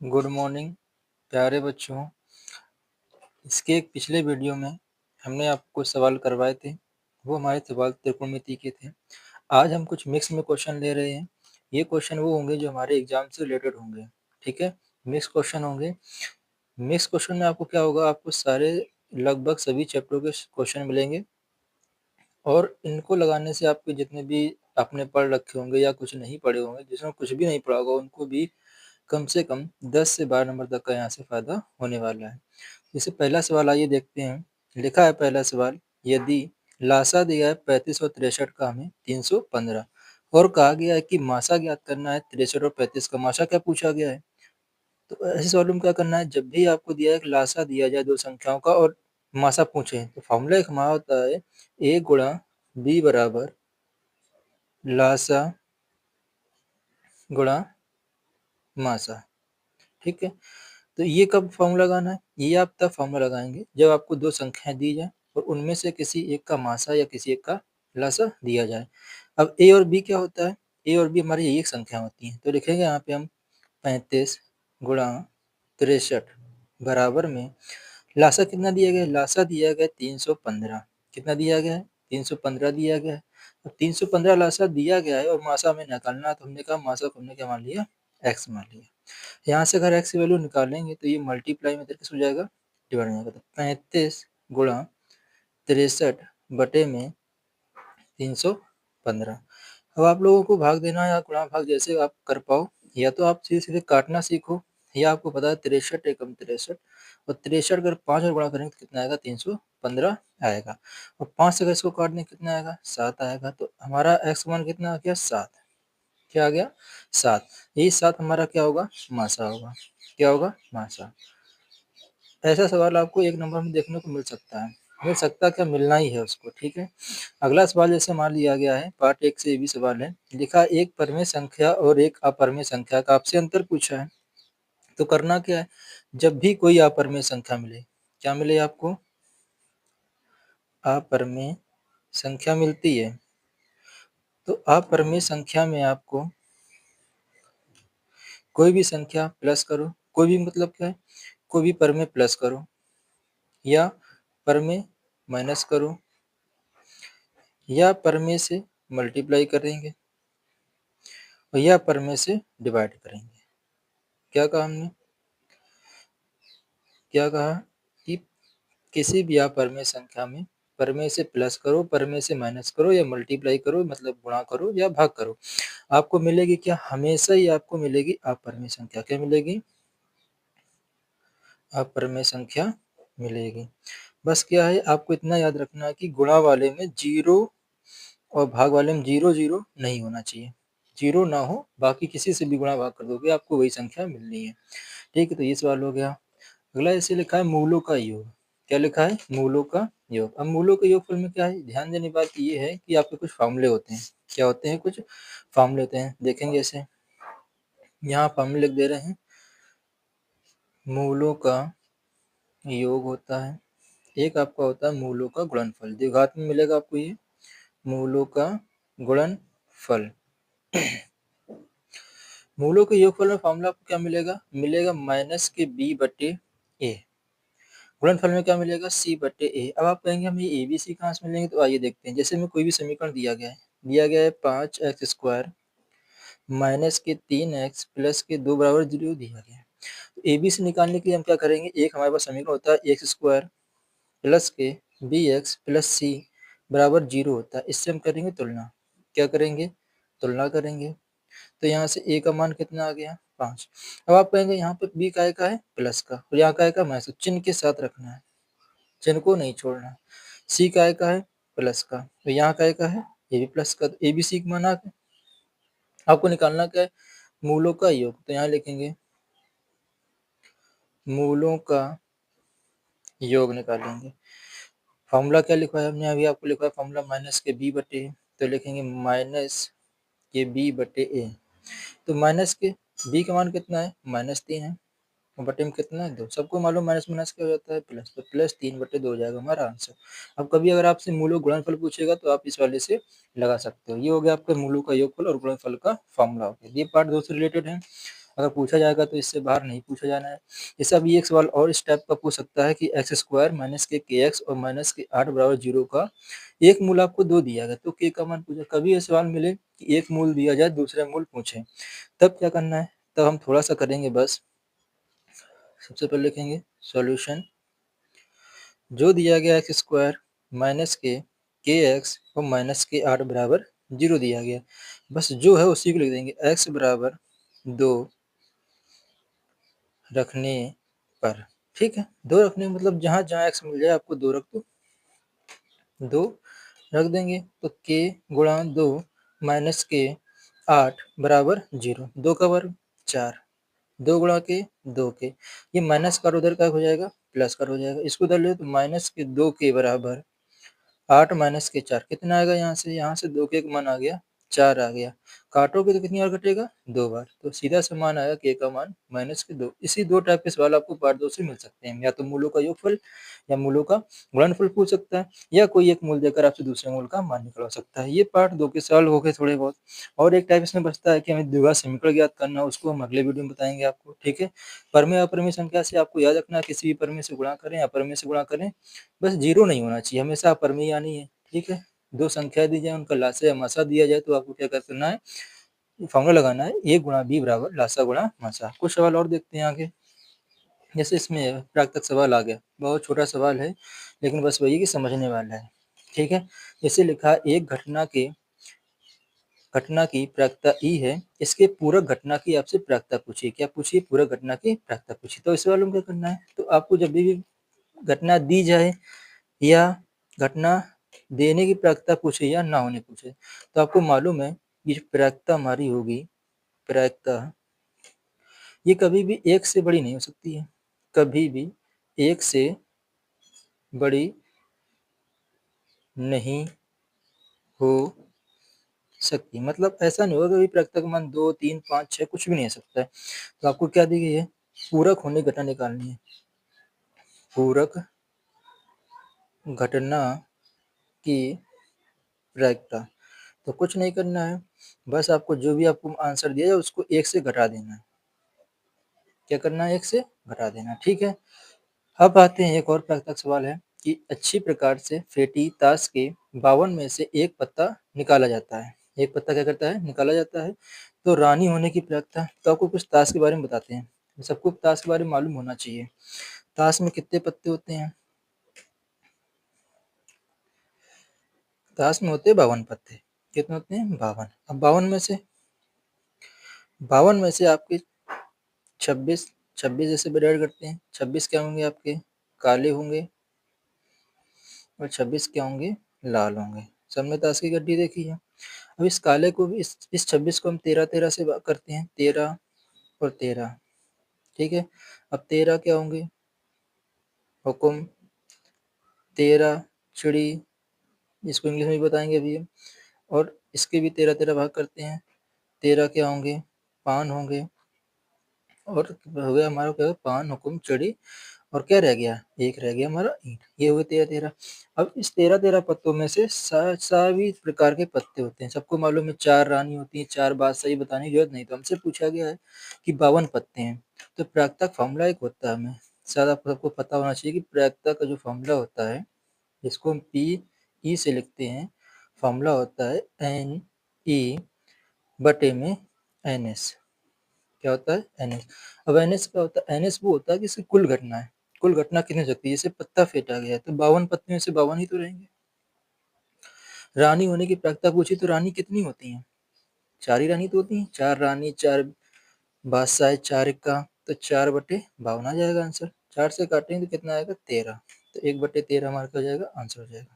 Good morning प्यारे बच्चों। इसके एक पिछले वीडियो में हमने आपको सवाल करवाए थे, वो हमारे सवाल त्रिकोणमिति के थे। आज हम कुछ मिक्स में क्वेश्चन ले रहे हैं। ये क्वेश्चन वो होंगे जो हमारे एग्जाम से रिलेटेड होंगे, ठीक है। मिक्स क्वेश्चन होंगे। मिक्स क्वेश्चन में आपको क्या होगा, आपको सारे लगभग सभी चैप्टरों के क्वेश्चन मिलेंगे और इनको लगाने से आपके जितने भी आपने पढ़ रखे होंगे या कुछ नहीं पढ़े होंगे, जिसमें कुछ भी नहीं पढ़ा होगा, उनको भी कम से कम 10 से 12 नंबर तक का यहाँ से फायदा होने वाला है। जैसे पहला सवाल आइए देखते हैं। लिखा है पहला सवाल, यदि लासा दिया है 35 और 63 का हमें 315 और कहा गया है कि मासा ज्ञात करना है 63 और 35 का। मासा क्या पूछा गया है, तो ऐसे सवालों में क्या करना है, जब भी आपको दिया है कि लासा दिया जाए दो संख्याओं का और मासा पूछे, तो फॉर्मूला एक हमारा होता है a गुणा b बराबर लासा गुणा मासा, ठीक है। तो ये कब फॉर्मूला लगाना है, ये आप तब फॉर्मूला लगाएंगे जब आपको दो संख्याएं दी जाए और उनमें से किसी एक का मासा या किसी एक का लासा दिया जाए। अब ए और बी क्या होता है, ए और बी हमारी यही एक संख्या होती है, तो लिखेंगे यहाँ पे हम 35 गुणा 63 बराबर में लासा कितना दिया गया है, लासा दिया गया है 315। कितना दिया गया है, 315 दिया गया है। अब 315 लासा दिया गया है और मासा हमें निकालना है, तो हमने कहा मासा को हमने क्या मान लिया, एक्स मान लिया। यहाँ से अगर x की वैल्यू निकालेंगे तो ये मल्टीप्लाई में किस हो जाएगा, डिवाइड हो जाएगा। तो 35 गुणा 63 बटे में 315। अब आप लोगों को भाग देना या गुणा भाग जैसे आप कर पाओ, या तो आप सीधे सीधे काटना सीखो, या आपको पता है 63 एकम 63 और 63 अगर 5 और गुणा करेंगे तो कितना आएगा, 315 आएगा। और 5 से अगर इसको काट दें कितना आएगा, 7 आएगा। तो हमारा x मान कितना आ गया, 7। क्या आ गया, 7। यही 7 हमारा क्या होगा, मासा होगा। क्या होगा, मासा। ऐसा सवाल आपको एक नंबर में देखने को मिल सकता है, मिल सकता क्या, मिलना ही है उसको, ठीक है। अगला सवाल जैसे मान लिया गया है, पार्ट 1 से ये भी सवाल है। लिखा एक परमेय संख्या और एक अपरमेय संख्या का आपसे अंतर पूछा है। तो करना क्या है, जब भी कोई अपरमेय संख्या मिले, क्या मिले आपको, अपरमेय संख्या मिलती है, तो अपरमेय संख्या में आपको कोई भी संख्या प्लस करो, कोई भी मतलब क्या है, कोई भी परमेय प्लस करो या परमेय माइनस करो या परमेय से मल्टीप्लाई करेंगे और या परमेय से डिवाइड करेंगे। क्या कहा हमने, क्या कहा कि किसी भी अपरमेय संख्या में परमेय से प्लस करो, परमेय से माइनस करो या मल्टीप्लाई करो, मतलब गुणा करो या भाग करो, आपको मिलेगी क्या, हमेशा ही आपको मिलेगी अपरमेय संख्या। क्या मिलेगी, अपरमेय संख्या मिलेगी। बस क्या है, आपको इतना याद रखना है कि गुणा वाले में जीरो और भाग वाले में जीरो जीरो नहीं होना चाहिए। जीरो ना हो, बाकी किसी से भी गुणा भाग कर दोगे आपको वही संख्या मिलनी है, ठीक है। तो ये सवाल हो गया। अगला ऐसे लिखा है मूलों का योग। क्या लिखा है, मूलों का योग। अब मूलों के योगफल में क्या है, ध्यान देने की बात ये है कि आपके कुछ फार्मूले होते हैं। क्या होते हैं, कुछ फार्मूले होते हैं, देखेंगे ऐसे। यहाँ फार्मूले लिख दे रहे हैं, मूलों का योग होता है, एक आपका होता है मूलों का गुणनफल। द्विघात में मिलेगा आपको ये मूलों का गुणनफल। मूलों के योगफल में फॉर्मूला आपको क्या मिलेगा, मिलेगा माइनस के बी बटे ए। गुणनफल में क्या मिलेगा, सी बटे ए। अब आप कहेंगे हम ये ए बी सी कहाँ से मिलेंगे, तो आइए देखते हैं। जैसे में कोई भी समीकरण दिया गया है, 5x² माइनस के 3x प्लस के 2 बराबर 0 दिया गया है। तो ए बी से निकालने के लिए हम क्या करेंगे, एक हमारे पास समीकरण होता है x² प्लस के बी एक्स प्लस सी बराबर 0 होता है। इससे हम करेंगे तुलना। क्या करेंगे, तुलना करेंगे। तो यहाँ से ए का मान कितना आ गया, 5। अब आप कहेंगे यहाँ पे बी काय का है, प्लस का, और यहाँ काय का माइनस, चिन्ह के साथ रखना है, चिन्ह को नहीं छोड़ना। सी काय का है, प्लस का, तो यहाँ काय का है, ये भी प्लस का। तो ए बी सी का मान आ गया। आपको निकालना क्या है, मूलों का योग। तो यहाँ लिखेंगे मूलों का योग निकालेंगे। फॉर्मूला क्या लिखा है हमने, अभी आपको लिखा है फॉर्मूला माइनस के बी बटे, तो लिखेंगे माइनस के बी बटे ए। तो माइनस के बी का मान कितना है, -3 है, बटे में कितना है, 2। सबको मालूम माइनस माइनस क्या हो जाता है, प्लस। तो प्लस 3 बटे 2 हो जाएगा हमारा आंसर। अब कभी अगर आपसे मूलों गुणनफल पूछेगा तो आप इस वाले से लगा सकते हो। ये हो गया आपका मूलों का योगफल और गुणनफल का फॉर्मूला हो गया। ये पार्ट 2 से रिलेटेड है। अगर पूछा जाएगा तो इससे बाहर नहीं पूछा जाना है। जैसे अब ये एक सवाल और इस टाइप का पूछ सकता है कि एक्स स्क्वायर माइनस के एक्स और माइनस के 8 बराबर 0 का एक मूल आपको 2 दिया गया, तो के का मान पूछा। कभी ये सवाल मिले कि एक मूल दिया जाए, दूसरे मूल पूछे, तब क्या करना है? तब हम थोड़ा सा करेंगे बस। सबसे पहले लिखेंगे सॉल्यूशन, जो दिया गया एक्स स्क्वायर माइनस के एक्स और माइनस के 8 बराबर 0 दिया गया, बस जो है उसी को लिख देंगे। एक्स बराबर 2 रखने पर, ठीक है, 2 रखने मतलब जहाँ जहाँ एक्स मिल जाए आपको 2 रख दो, 2 रख देंगे। तो के गुणा 2 माइनस के 8 बराबर 0, 2 का वर्ग 4, 2 गुणा के 2 के, ये माइनस का उधर का हो जाएगा प्लस का हो जाएगा, इसको उधर ले तो माइनस के 2 के बराबर 8 माइनस के 4 कितना आएगा? यहाँ से 2 के एक मान आ गया 4 आ गया, काटोगे तो कितनी बार कटेगा? 2 बार, तो सीधा सा मान आया के का मान माइनस के 2। इसी 2 टाइप के सवाल आपको पार्ट 2 से मिल सकते हैं, या तो मूलों का योगफल या मूलों का गुणनफल पूछ सकता है, या कोई एक मूल देकर आपसे दूसरे मूल का मान निकलवा सकता है। ये पार्ट 2 के सवाल हो गए थोड़े बहुत। और एक टाइप इसमें बचता है कि हमें द्विघात समीकरण ज्ञात करना, उसको हम अगले वीडियो में बताएंगे आपको, ठीक है। परमेय अपरिमेय संख्या से आपको याद रखना, किसी भी परमेय से गुणा करें, अपरिमेय से गुणा करें, बस जीरो नहीं होना चाहिए, हमेशा अपरिमेय आनी है, ठीक है। 2 संख्या दी जाए, उनका लासा या मासा दिया जाए, तो आपको क्या करना है? फॉर्मूला लगाना है, a गुणा b बराबर लासा गुणा मासा। कुछ सवाल और देखते हैं आगे। जैसे इसमें प्राकृतिक सवाल आ गया, बहुत छोटा सवाल है, लेकिन बस वही कि समझने वाला है, ठीक है। जैसे लिखा, एक घटना की प्रायिकता ई है, इसके पूरक घटना की आपसे प्रायिकता पूछिए। क्या पूछिए? पूरक घटना की प्रायिकता पूछिए। तो इस सवाल में क्या करना है? तो आपको जब भी घटना दी जाए या घटना देने की प्रायिकता पूछे या ना होने पूछे, तो आपको मालूम है ये जो प्रायिकता हमारी होगी, प्रायिकता ये कभी भी 1 से बड़ी नहीं हो सकती है, कभी भी 1 से बड़ी नहीं हो सकती। मतलब ऐसा नहीं होगा कभी प्रायिकता का मान 2, 3, 5, 6 कुछ भी नहीं हो सकता है। तो आपको क्या दी गई है? पूरक होने की घटना निकालनी है, पूरक घटना की प्रायिकता। तो कुछ नहीं करना है, बस आपको जो भी आपको आंसर दिया जाए उसको 1 से घटा देना है। क्या करना है? 1 से घटा देना, ठीक है। अब आते हैं, एक और प्राकृतिक सवाल है कि अच्छी प्रकार से फेटी ताश के 52 में से एक पत्ता निकाला जाता है। एक पत्ता क्या करता है? निकाला जाता है। तो रानी होने की प्रायिकता, तो आपको कुछ ताश के बारे में बताते हैं, सबको ताश के बारे में मालूम होना चाहिए। ताश में कितने पत्ते होते हैं? ताश में होते हैं 52 पत्ते। कितने होते हैं? 52। अब 52 में से आपके 26 26 जैसे डिवाइड करते हैं, 26 क्या होंगे? आपके काले होंगे और 26 क्या होंगे? लाल होंगे। सबने ताश की गड्डी देखी है। अब इस काले को भी, इस 26 को हम 13 से करते हैं, 13 और 13, ठीक है। अब 13 क्या होंगे? हुकुम, 13 चिड़ी, इसको इंग्लिश में भी बताएंगे अभी हम। और इसके भी 13 भाग करते हैं, 13 क्या होंगे? पान होंगे। और हो गया हमारा क्या? पान, हुकुम, चिड़ी, और क्या रह गया? एक रह गया हमारा ईंट। ये हुए 13-13। अब इस 13-13 पत्तों में से सभी प्रकार के पत्ते होते हैं। सबको मालूम है 4 रानी होती हैं, 4 बादशाही, बताने की जरूरत नहीं। तो हमसे पूछा गया है कि 52 पत्ते हैं, तो प्राकृतिक फॉर्मूला एक होता है, हमें शायद आप सबको पता होना चाहिए कि प्राकृतिक का जो फॉर्मूला होता है, जिसको हम पी ई से लिखते हैं, फॉर्मूला होता है एन ई बटे में एन एस। क्या होता है? एनएस। अब एनएस क्या होता है? एनएस वो होता है कि इसकी कुल घटना है। कुल घटना कितनी हो सकती है? जैसे पत्ता फेंटा गया है तो 52 पत्ते में से 52 ही तो रहेंगे। रानी होने की प्रायिकता पूछी तो रानी कितनी होती हैं? 4 ही रानी तो होती हैं। 4 रानी, 4 बादशाह, 4 इक्का, तो 4/52 आ जाएगा आंसर। 4 से काटेंगे तो कितना आएगा? 13। तो 1/13 हमारा क्या हो जाएगा? आंसर हो जाएगा,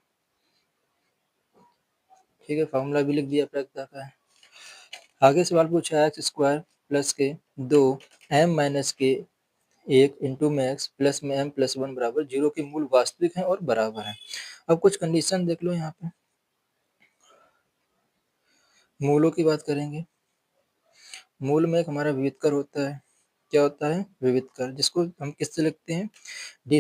ठीक है। फॉर्मूला भी लिख दिया प्रायिकता का। आगे सवाल पूछा है एक्स स्क्वायर प्लस के 2 एम माइनस के 1 इंटू में एक्स प्लस में एम प्लस 1 बराबर 0 के मूल वास्तविक हैं और बराबर हैं। अब कुछ कंडीशन देख लो यहाँ पे, मूलों की बात करेंगे। मूल में एक हमारा विविधकर होता है। क्या होता है? विविधकर, जिसको हम किससे लिखते हैं? डी